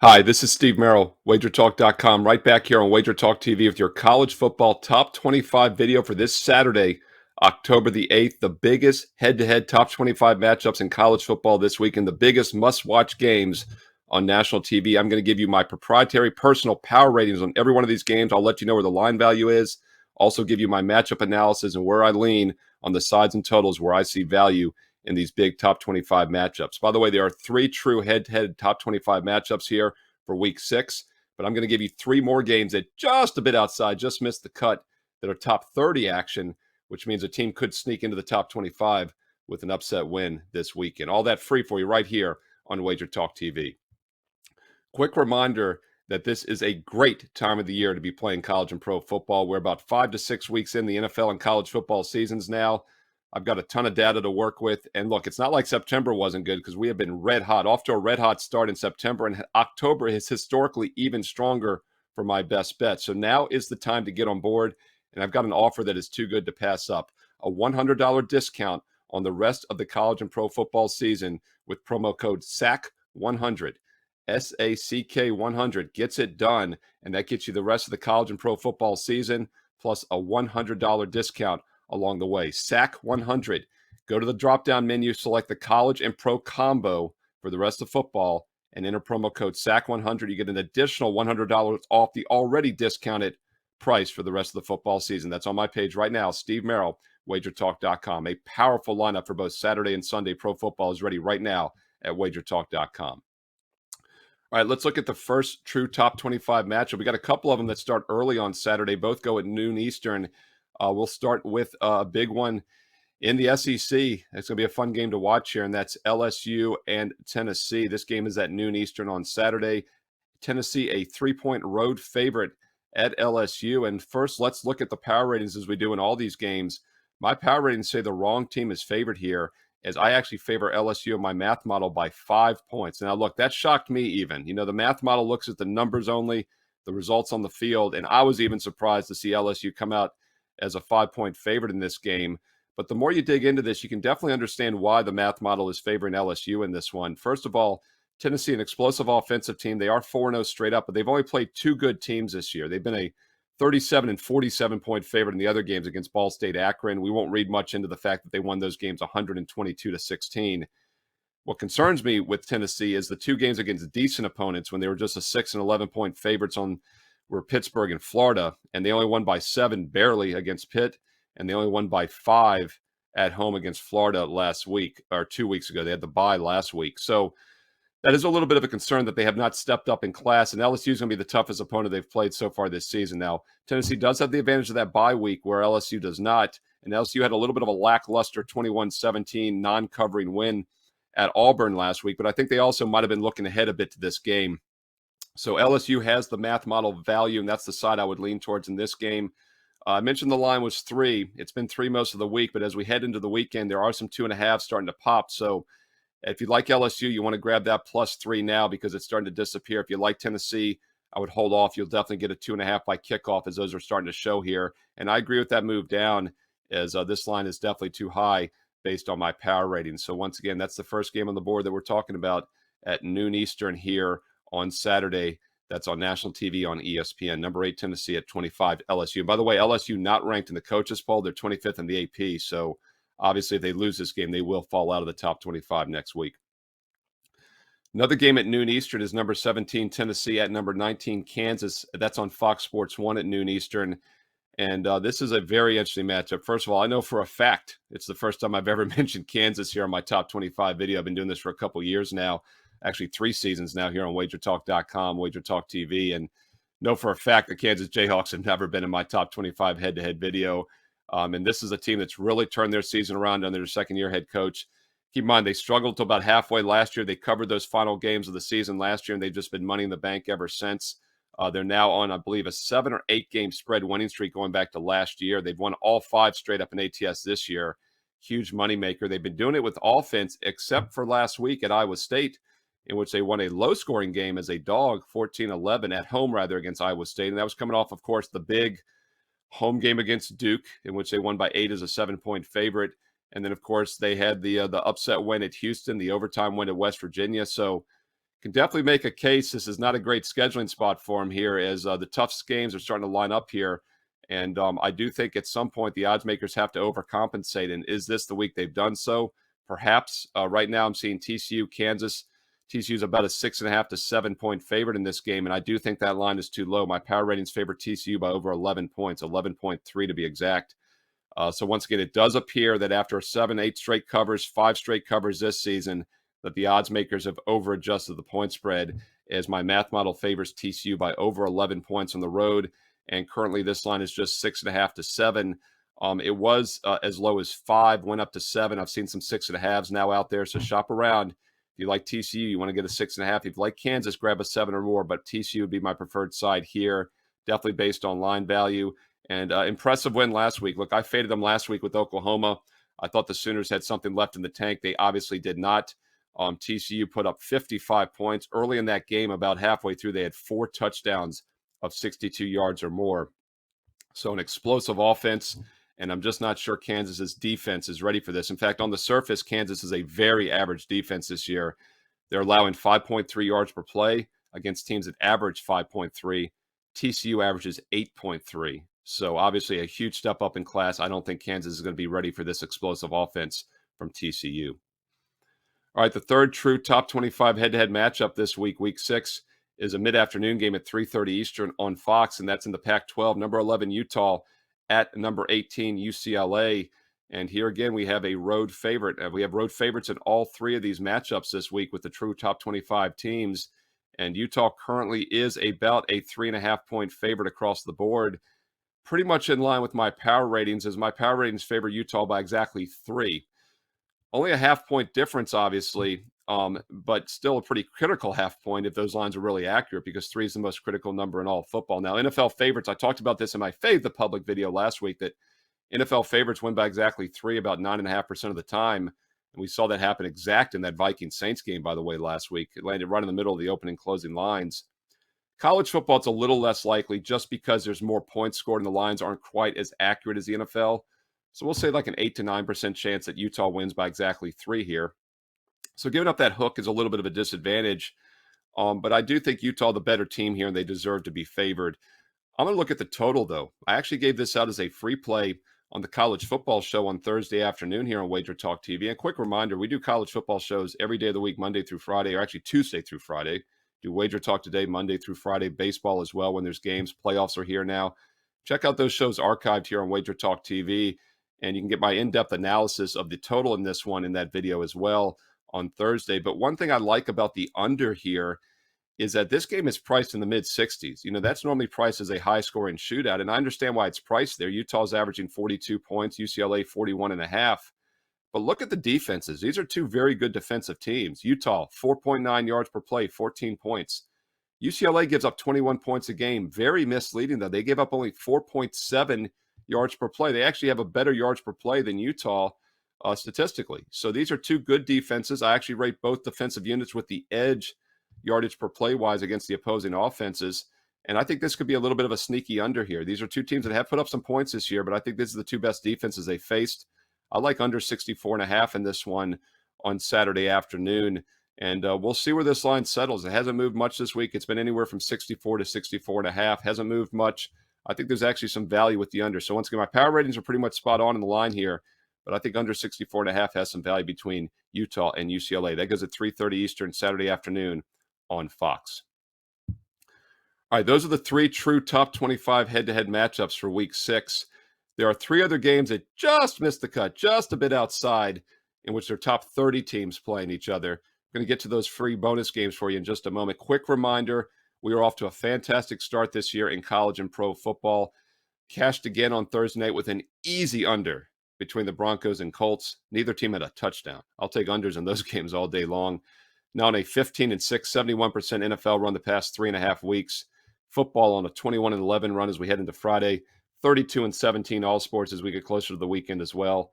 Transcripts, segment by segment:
Hi, this is Steve Merril, WagerTalk.com, right back here on Wager Talk TV with your college football top 25 video for this Saturday, October the 8th. The biggest head-to-head top 25 matchups in college football this week and the biggest must-watch games on national TV. I'm going to give you my proprietary personal power ratings on every one of these games. I'll let you know where the line value is. Also give you my matchup analysis and where I lean on the sides and totals where I see value in these big top 25 matchups. By the way, there are three true head-to-head top 25 matchups here for week 6, but I'm going to give you three more games that just a bit outside, just missed the cut, that are top 30 action, which means a team could sneak into the top 25 with an upset win this weekend. All that free for you right here on Wager Talk TV. Quick reminder that this is a great time of the year to be playing college and pro football. We're about 5 to 6 weeks in the NFL and college football seasons now. I've got a ton of data to work with. And look, it's not like September wasn't good because we have been red hot, off to a red hot start in September. And October is historically even stronger for my best bet. So now is the time to get on board. And I've got an offer that is too good to pass up. A $100 discount on the rest of the college and pro football season with promo code SACK100. SACK 100 gets it done. And that gets you the rest of the college and pro football season plus a $100 discount along the way. SAC 100. Go to the drop-down menu, select the college and pro combo for the rest of football, and enter promo code SAC 100. You get an additional $100 off the already discounted price for the rest of the football season. That's on my page right now, Steve Merril, WagerTalk.com. A powerful lineup for both Saturday and Sunday pro football is ready right now at WagerTalk.com. All right, let's look at the first true top 25 matchup. We got a couple of them that start early on Saturday. Both go at noon Eastern. We'll start with a big one in the SEC. It's going to be a fun game to watch here, and that's LSU and Tennessee. This game is at noon Eastern on Saturday. Tennessee, a 3-point road favorite at LSU. And first, let's look at the power ratings as we do in all these games. My power ratings say the wrong team is favored here, as I actually favor LSU in my math model by 5 points. Now, look, that shocked me even. You know, the math model looks at the numbers only, the results on the field, and I was even surprised to see LSU come out as a 5-point favorite in this game. But the more you dig into this, you can definitely understand why the math model is favoring LSU in this one. First of all, Tennessee, an explosive offensive team. They are 4-0 straight up, but they've only played two good teams this year. They've been a 37 and 47-point favorite in the other games against Ball State, Akron. We won't read much into the fact that they won those games 122-16. What concerns me with Tennessee is the two games against decent opponents when they were just a 6 and 11-point favorites were Pittsburgh and Florida, and they only won by 7 barely against Pitt, and they only won by 5 at home against Florida last week, or 2 weeks ago. They had the bye last week. So that is a little bit of a concern that they have not stepped up in class, and LSU is going to be the toughest opponent they've played so far this season. Now, Tennessee does have the advantage of that bye week where LSU does not, and LSU had a little bit of a lackluster 21-17 non-covering win at Auburn last week, but I think they also might have been looking ahead a bit to this game. So LSU has the math model value, and that's the side I would lean towards in this game. I mentioned the line was 3. It's been 3 most of the week, but as we head into the weekend, there are some 2.5 starting to pop. So if you like LSU, you want to grab that +3 now because it's starting to disappear. If you like Tennessee, I would hold off. You'll definitely get a 2.5 by kickoff as those are starting to show here. And I agree with that move down as this line is definitely too high based on my power rating. So once again, that's the first game on the board that we're talking about at noon Eastern here on Saturday. That's on national TV on ESPN. Number 8, Tennessee at 25, LSU. By the way, LSU not ranked in the coaches poll. They're 25th in the AP. So obviously, if they lose this game, they will fall out of the top 25 next week. Another game at noon Eastern is number 17, Tennessee at number 19, Kansas. That's on Fox Sports 1 at noon Eastern. And this is a very interesting matchup. First of all, I know for a fact it's the first time I've ever mentioned Kansas here on my top 25 video. I've been doing this for a couple years now, actually 3 seasons now here on WagerTalk.com, Wager Talk TV, and know for a fact the Kansas Jayhawks have never been in my top 25 head-to-head video. And this is a team that's really turned their season around under their second-year head coach. Keep in mind, they struggled till about halfway last year. They covered those final games of the season last year, and they've just been money in the bank ever since. They're now on, I believe, a 7 or 8 game spread winning streak going back to last year. They've won all 5 straight up in ATS this year. Huge moneymaker. They've been doing it with offense, except for last week at Iowa State, in which they won a low-scoring game as a dog, 14-11, at home, rather, against Iowa State. And that was coming off, of course, the big home game against Duke, in which they won by 8 as a 7-point favorite. And then, of course, they had the upset win at Houston, the overtime win at West Virginia. So Can definitely make a case. This is not a great scheduling spot for him here, as the tough games are starting to line up here. And I do think at some point the odds makers have to overcompensate. And is this the week they've done so? Perhaps. Right now I'm seeing TCU, Kansas. TCU's about a 6.5 to 7 point favorite in this game. And I do think that line is too low. My power ratings favor TCU by over 11 points, 11.3 to be exact. So once again, it does appear that after 7, 8 straight covers, 5 straight covers this season, that the odds makers have over-adjusted the point spread, as my math model favors TCU by over 11 points on the road. And currently this line is just 6.5 to 7. It was as low as 5, went up to 7. I've seen some 6.5s now out there, so shop around. If you like TCU, you want to get a 6.5. If you like Kansas, grab a 7 or more, but TCU would be my preferred side here, definitely based on line value. And impressive win last week. Look, I faded them last week with Oklahoma. I thought the Sooners had something left in the tank. They obviously did not. TCU put up 55 points. Early in that game, about halfway through, they had 4 touchdowns of 62 yards or more. So an explosive offense, and I'm just not sure Kansas's defense is ready for this. In fact, on the surface, Kansas is a very average defense this year. They're allowing 5.3 yards per play against teams that average 5.3. TCU averages 8.3. So obviously a huge step up in class. I don't think Kansas is going to be ready for this explosive offense from TCU. All right, the third true top 25 head-to-head matchup this week, week 6, is a mid-afternoon game at 3:30 Eastern on Fox, and that's in the Pac-12. Number 11, Utah at number 18, UCLA. And here again, we have a road favorite. We have road favorites in all 3 of these matchups this week with the true top 25 teams. And Utah currently is about a 3.5-point favorite across the board. Pretty much in line with my power ratings, as my power ratings favor Utah by exactly 3. Only a half-point difference, obviously, but still a pretty critical half point if those lines are really accurate, because 3 is the most critical number in all of football. Now, NFL favorites, I talked about this in my Fave the Public video last week, that NFL favorites win by exactly 3 about 9.5% of the time. And we saw that happen exact in that Vikings-Saints game, by the way, last week. It landed right in the middle of the opening closing lines. College football, it's a little less likely just because there's more points scored and the lines aren't quite as accurate as the NFL. So we'll say like an 8 to 9% chance that Utah wins by exactly 3 here. So giving up that hook is a little bit of a disadvantage. But I do think Utah the better team here, and they deserve to be favored. I'm going to look at the total, though. I actually gave this out as a free play on the college football show on Thursday afternoon here on Wager Talk TV. And a quick reminder, we do college football shows every day of the week, Monday through Friday, or actually Tuesday through Friday. Do Wager Talk Today, Monday through Friday, baseball as well when there's games. Playoffs are here now. Check out those shows archived here on Wager Talk TV, and you can get my in-depth analysis of the total in this one in that video as well on Thursday. But one thing I like about the under here is that this game is priced in the mid-60s. You know, that's normally priced as a high-scoring shootout, and I understand why it's priced there. Utah's averaging 42 points, UCLA 41.5. But look at the defenses. These are 2 very good defensive teams. Utah, 4.9 yards per play, 14 points. UCLA gives up 21 points a game. Very misleading, though. They give up only 4.7 yards per play. They actually have a better yards per play than Utah statistically. So these are 2 good defenses. I actually rate both defensive units with the edge yardage per play wise against the opposing offenses. And I think this could be a little bit of a sneaky under here. These are 2 teams that have put up some points this year, but I think this is the 2 best defenses they faced. I like under 64.5 in this one on Saturday afternoon. And we'll see where this line settles. It hasn't moved much this week. It's been anywhere from 64 to 64.5. Hasn't moved much. I think there's actually some value with the under. So once again, my power ratings are pretty much spot on in the line here. But I think under 64.5 has some value between Utah and UCLA. That goes at 3:30 Eastern Saturday afternoon on Fox. All right, those are the 3 true top 25 head-to-head matchups for week 6. There are 3 other games that just missed the cut, just a bit outside, in which their top 30 teams playing each other. I'm going to get to those free bonus games for you in just a moment. Quick reminder, we are off to a fantastic start this year in college and pro football. Cashed again on Thursday night with an easy under between the Broncos and Colts. Neither team had a touchdown. I'll take unders in those games all day long. Now on a 15-6, 71% NFL run the past 3.5 weeks. Football on a 21-11 run as we head into Friday. 32-17 all sports as we get closer to the weekend as well.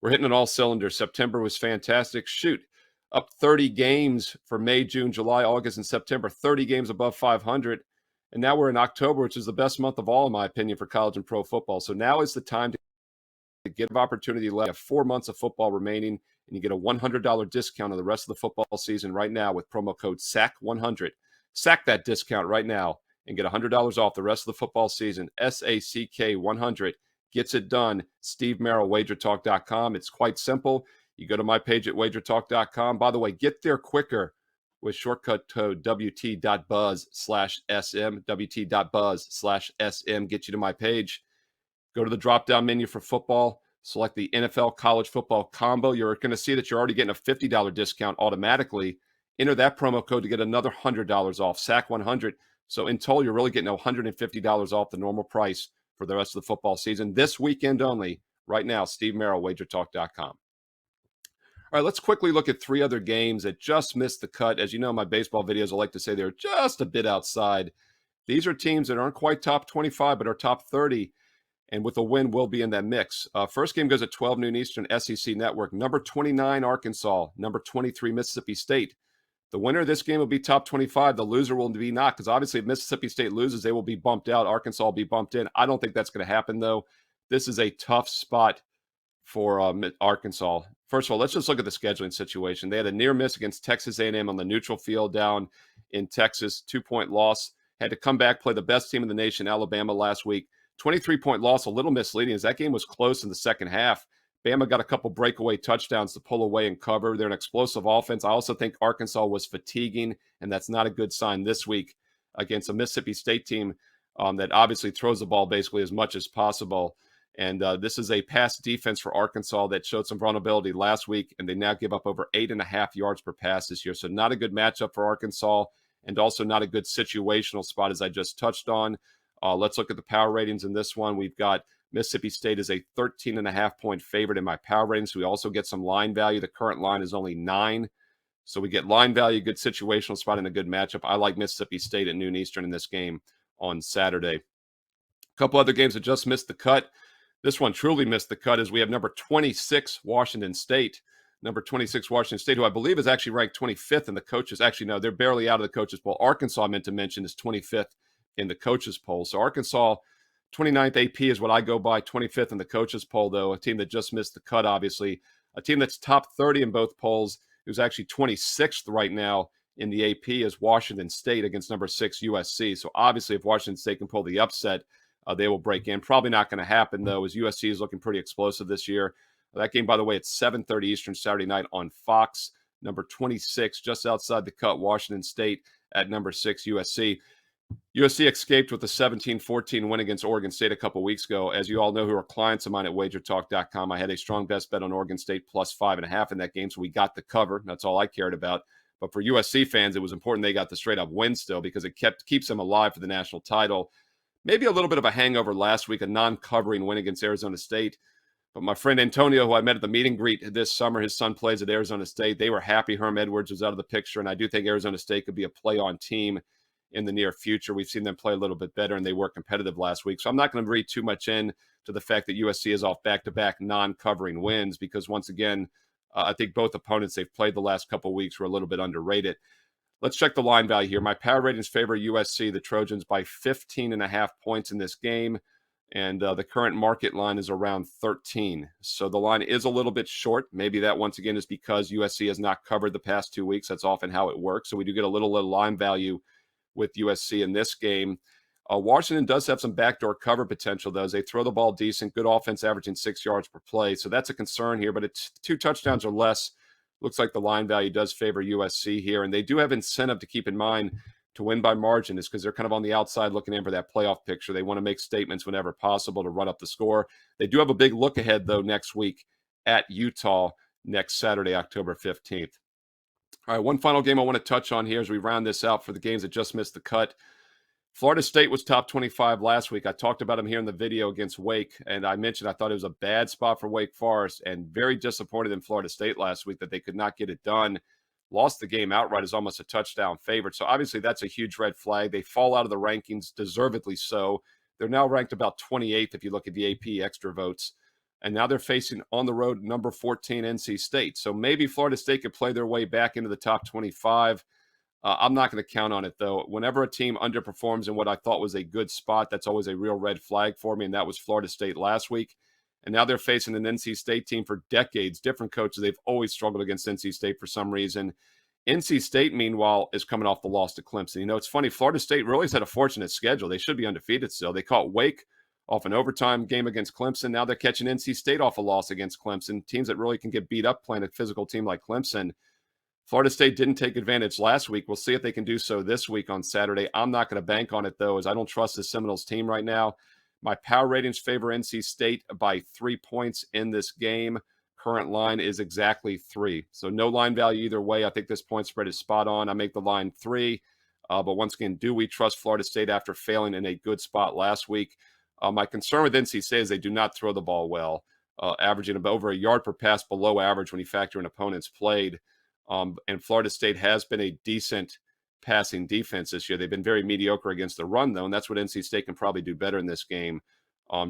We're hitting on all cylinders. September was fantastic. Shoot, up 30 games for May, June, July, August, and September. 30 games above 500. And now we're in October, which is the best month of all, in my opinion, for college and pro football. So now is the time to give opportunity left. We have 4 months of football remaining. and you get a $100 discount on the rest of the football season right now with promo code SAC100. Sack that discount right now and get $100 off the rest of the football season. SACK 100 gets it done. Steve Merril, wagertalk.com. It's quite simple. You go to my page at wagertalk.com. By the way, get there quicker with shortcut code WT.buzz/SM. WT.buzz/SM. Get you to my page. Go to the drop-down menu for football. Select the NFL college football combo. You're going to see that you're already getting a $50 discount automatically. Enter that promo code to get another $100 off, SAC 100. So in total, you're really getting $150 off the normal price for the rest of the football season. This weekend only, right now, Steve Merril, wagertalk.com. All right, let's quickly look at three other games that just missed the cut. As you know, my baseball videos, I like to say they're just a bit outside. These are teams that aren't quite top 25, but are top 30. And with a win, will be in that mix. First game goes at 12 noon Eastern, SEC Network. Number 29, Arkansas. Number 23, Mississippi State. The winner of this game will be top 25. The loser will be not, because obviously if Mississippi State loses, they will be bumped out. Arkansas will be bumped in. I don't think that's going to happen, though. This is a tough spot for Arkansas. First of all, let's just look at the scheduling situation. They had a near miss against Texas A&M on the neutral field down in Texas, 2-point loss. Had to come back, play the best team in the nation, Alabama, last week. 23-point loss, a little misleading, as that game was close in the second half. Bama got a couple breakaway touchdowns to pull away and cover. They're an explosive offense. I also think Arkansas was fatiguing, and that's not a good sign this week against a Mississippi State team that obviously throws the ball basically as much as possible. And this is a pass defense for Arkansas that showed some vulnerability last week, and they now give up over 8.5 yards per pass this year. So not a good matchup for Arkansas, and also not a good situational spot, as I just touched on. Let's look at the power ratings in this one. We've got Mississippi State is a 13.5-point favorite in my power ratings. We also get some line value. The current line is only 9. So we get line value, good situational spot, and a good matchup. I like Mississippi State at noon Eastern in this game on Saturday. A couple other games that just missed the cut. This one truly missed the cut, as we have number 26, Washington State. Number 26, Washington State, who I believe is actually ranked 25th in the coaches. Actually, no, they're barely out of the coaches poll. Arkansas, I meant to mention, is 25th in the coaches poll. So Arkansas, 29th AP is what I go by, 25th in the coaches poll, though. A team that just missed the cut, obviously. A team that's top 30 in both polls, who's actually 26th right now in the AP, is Washington State against number 6 USC. So obviously if Washington State can pull the upset, they will break in. Probably not going to happen, though, as USC is looking pretty explosive this year. That game, by the way, it's 7:30 Eastern Saturday night on Fox. Number 26, just outside the cut, Washington State at number 6 USC. USC escaped with a 17-14 win against Oregon State a couple weeks ago. As you all know, who are clients of mine at wagertalk.com, I had a strong best bet on Oregon State plus 5.5 in that game, so we got the cover. That's all I cared about. But for USC fans, it was important they got the straight-up win still, because it keeps them alive for the national title. Maybe a little bit of a hangover last week, a non-covering win against Arizona State. But my friend Antonio, who I met at the meet and greet this summer, his son plays at Arizona State. They were happy Herm Edwards was out of the picture, and I do think Arizona State could be a play-on team in the near future. We've seen them play a little bit better, and they were competitive last week. So I'm not going to read too much in to the fact that USC is off back-to-back non-covering wins, because once again, I think both opponents they've played the last couple of weeks were a little bit underrated. Let's check the line value here. My power ratings favor USC, the Trojans, by 15.5 points in this game. And the current market line is around 13. So the line is a little bit short. Maybe that, once again, is because USC has not covered the past 2 weeks. That's often how it works. So we do get a little line value with USC in this game. Washington does have some backdoor cover potential, though, as they throw the ball decent. Good offense, averaging 6 yards per play. So that's a concern here. But it's 2 touchdowns or less. Looks like the line value does favor USC here. And they do have incentive to keep in mind to win by margin, is because they're kind of on the outside looking in for that playoff picture. They want to make statements whenever possible to run up the score. They do have a big look ahead, though, next week at Utah next Saturday, October 15th. All right, one final game I want to touch on here as we round this out for the games that just missed the cut. Florida State was top 25 last week. I talked about them here in the video against Wake, and I mentioned I thought it was a bad spot for Wake Forest, and very disappointed in Florida State last week that they could not get it done. Lost the game outright as almost a touchdown favorite. So obviously that's a huge red flag. They fall out of the rankings, deservedly so. They're now ranked about 28th if you look at the AP extra votes. And now they're facing on the road number 14 NC State. So maybe Florida State could play their way back into the top 25. I'm not going to count on it, though. Whenever a team underperforms in what I thought was a good spot, that's always a real red flag for me, and that was Florida State last week. And now they're facing an NC State team for decades. Different coaches, they've always struggled against NC State for some reason. NC State, meanwhile, is coming off the loss to Clemson. You know, it's funny. Florida State really has had a fortunate schedule. They should be undefeated still. They caught Wake off an overtime game against Clemson. Now they're catching NC State off a loss against Clemson. Teams that really can get beat up playing a physical team like Clemson. Florida State didn't take advantage last week. We'll see if they can do so this week on Saturday. I'm not going to bank on it, though, as I don't trust the Seminoles team right now. My power ratings favor NC State by 3 points in this game. Current line is exactly 3. So no line value either way. I think this point spread is spot on. I make the line 3. But once again, do we trust Florida State after failing in a good spot last week? My concern with NC State is they do not throw the ball well, averaging about over a yard per pass below average when you factor in opponents played. And Florida State has been a decent passing defense this year. They've been very mediocre against the run, though, and that's what NC State can probably do better in this game.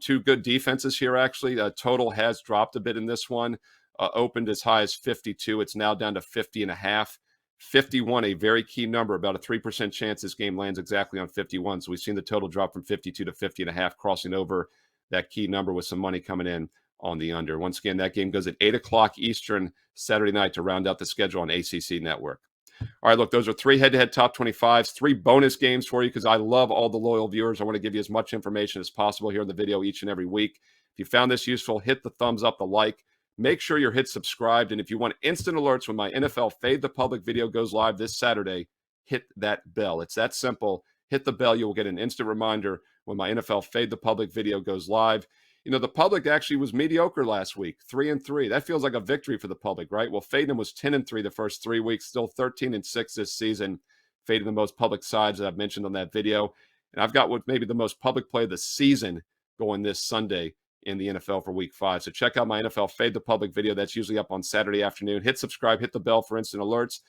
2 good defenses here, actually. Total has dropped a bit in this one. Opened as high as 52. It's now down to 50.5. 51, a very key number, about a 3% chance this game lands exactly on 51. So we've seen the total drop from 52 to 50.5, crossing over that key number with some money coming in on the under. Once again, that game goes at 8 o'clock Eastern Saturday night to round out the schedule on ACC Network. All right, look, those are 3 head-to-head top 25s, 3 bonus games for you because I love all the loyal viewers. I want to give you as much information as possible here in the video each and every week. If you found this useful, hit the thumbs up, the like. Make sure you're hit subscribed. And if you want instant alerts when my NFL Fade the Public video goes live this Saturday, hit that bell. It's that simple. Hit the bell. You will get an instant reminder when my NFL Fade the Public video goes live. You know, the public actually was mediocre last week, 3-3. That feels like a victory for the public, right? Well, Faden was 10-3 the first 3 weeks, still 13-6 this season. Fading the most public sides that I've mentioned on that video. And I've got what maybe the most public play of the season going this Sunday in the NFL for week 5. So check out my NFL Fade the Public video. That's usually up on Saturday afternoon. Hit subscribe, hit the bell for instant alerts,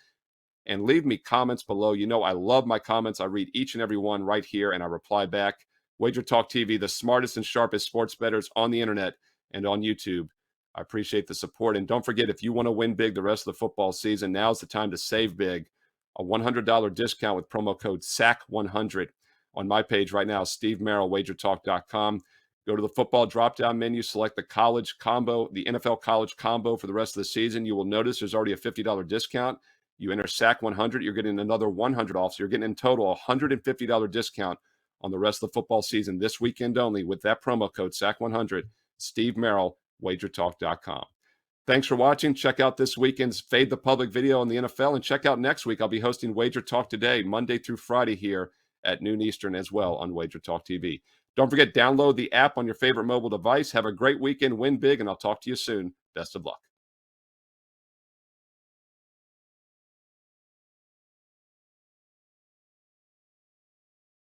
and leave me comments below. You know I love my comments. I read each and every one right here, and I reply back. Wager Talk TV, the smartest and sharpest sports bettors on the internet and on YouTube. I appreciate the support. And don't forget, if you want to win big the rest of the football season, now's the time to save big. A $100 discount with promo code SAC100 on my page right now, Steve Merril, wagertalk.com. Go to the football drop-down menu, select the college combo, the NFL college combo for the rest of the season. You will notice there's already a $50 discount. You enter SAC100, you're getting another $100 off. So you're getting in total a $150 discount on the rest of the football season this weekend only with that promo code SAC100, Steve Merril, wagertalk.com. Thanks for watching. Check out this weekend's Fade the Public video on the NFL, and check out next week. I'll be hosting Wager Talk Today, Monday through Friday here at noon Eastern as well on Wager Talk TV. Don't forget, download the app on your favorite mobile device. Have a great weekend, win big, and I'll talk to you soon. Best of luck.